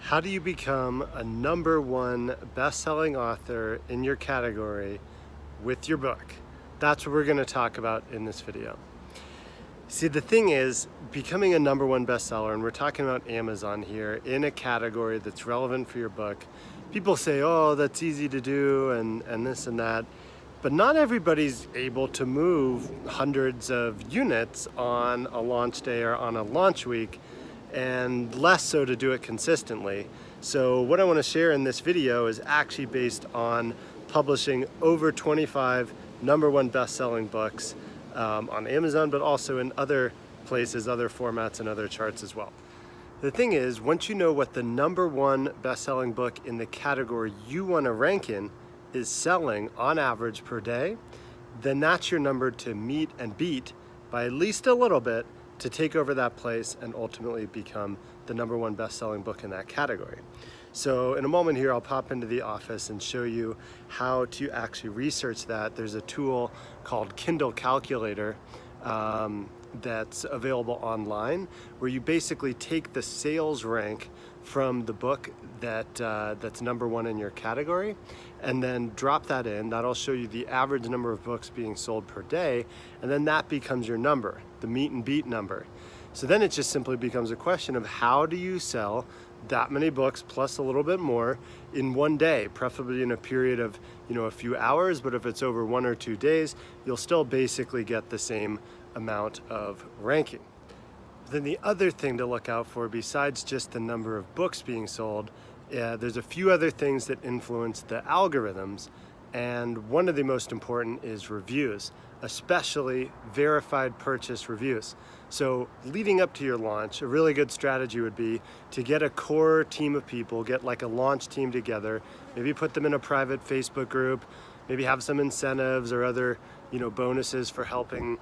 How do you become a #1 best-selling author in your category with your book? That's what we're going to talk about in this video. See, the thing is, becoming a #1 bestseller, and we're talking about Amazon here, in a category that's relevant for your book, people say, oh, that's easy to do and this and that, but not everybody's able to move hundreds of units on a launch day or on a launch week, and less so to do it consistently. So what I want to share in this video is actually based on publishing over 25 #1 best-selling books on Amazon, but also in other places, other formats, and other charts as well. The thing is, once you know what the #1 best-selling book in the category you want to rank in is selling on average per day, then that's your number to meet and beat by at least a little bit to take over that place and ultimately become the #1 best-selling book in that category. So in a moment here, I'll pop into the office and show you how to actually research that. There's a tool called Kindle Calculator that's available online, where you basically take the sales rank from the book that's #1 in your category, and then drop that in. That'll show you the average number of books being sold per day, and then that becomes your number, the meet and beat number. So then it just simply becomes a question of how do you sell that many books plus a little bit more in one day, preferably in a period of a few hours, but if it's over 1 or 2 days, you'll still basically get the same amount of ranking. Then the other thing to look out for, besides just the number of books being sold, there's a few other things that influence the algorithms, and one of the most important is reviews, especially verified purchase reviews. So leading up to your launch, a really good strategy would be to get a core team of people, get like a launch team together, maybe put them in a private Facebook group, maybe have some incentives or other bonuses for helping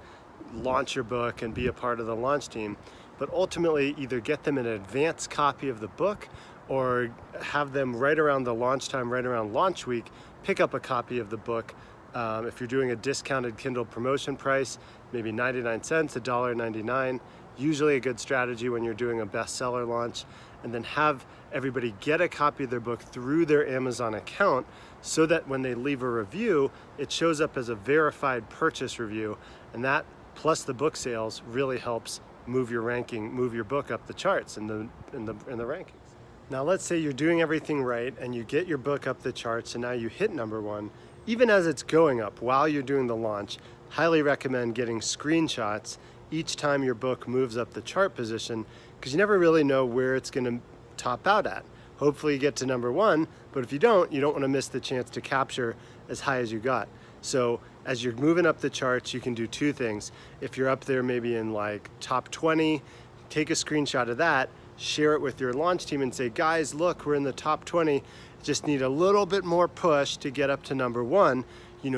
launch your book and be a part of the launch team. But ultimately, either get them an advanced copy of the book or have them right around the launch time, right around launch week, pick up a copy of the book. If you're doing a discounted Kindle promotion price, maybe 99 cents, $1.99, usually a good strategy when you're doing a bestseller launch, and then have everybody get a copy of their book through their Amazon account so that when they leave a review, it shows up as a verified purchase review, and that plus the book sales really helps move your ranking, move your book up the charts in the rankings. Now let's say you're doing everything right and you get your book up the charts and now you hit #1. Even as it's going up while you're doing the launch, highly recommend getting screenshots each time your book moves up the chart position, because you never really know where it's going to top out at. Hopefully you get to #1, but if you don't want to miss the chance to capture as high as you got. So as you're moving up the charts, you can do two things. If you're up there maybe in like top 20, take a screenshot of that, share it with your launch team and say, guys, look, we're in the top 20. Just need a little bit more push to get up to #1.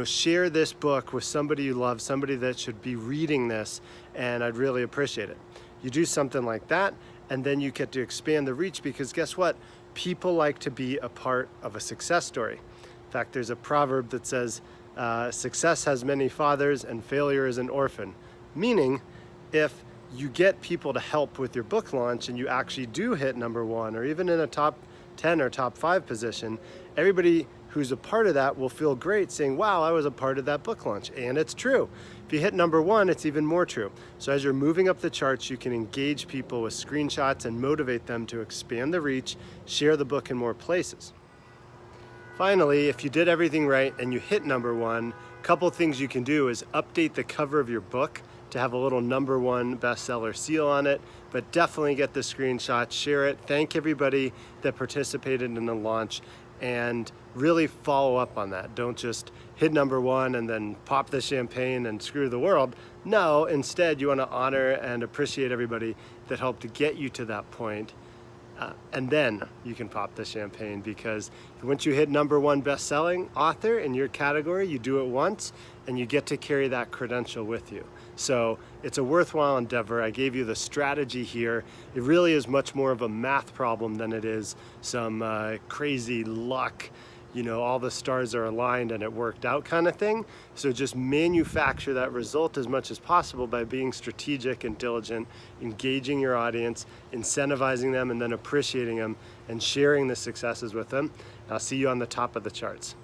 Share this book with somebody you love, somebody that should be reading this, and I'd really appreciate it. You do something like that, and then you get to expand the reach, because guess what? People like to be a part of a success story. In fact, there's a proverb that says, success has many fathers and failure is an orphan. Meaning, if you get people to help with your book launch and you actually do hit #1 or even in a top 10 or top 5 position, everybody who's a part of that will feel great saying, wow, I was a part of that book launch. And it's true. If you hit #1, it's even more true. So as you're moving up the charts, you can engage people with screenshots and motivate them to expand the reach, share the book in more places. Finally, if you did everything right and you hit #1, a couple things you can do is update the cover of your book to have a little #1 bestseller seal on it, but definitely get the screenshot, share it, thank everybody that participated in the launch, and really follow up on that. Don't just hit #1 and then pop the champagne and screw the world. No, instead you want to honor and appreciate everybody that helped to get you to that point. And then you can pop the champagne, because once you hit #1 best-selling author in your category, you do it once and you get to carry that credential with you. So it's a worthwhile endeavor. I gave you the strategy here. It really is much more of a math problem than it is some crazy luck, you know, all the stars are aligned and it worked out kind of thing. So just manufacture that result as much as possible by being strategic and diligent, engaging your audience, incentivizing them, and then appreciating them and sharing the successes with them. I'll see you on the top of the charts.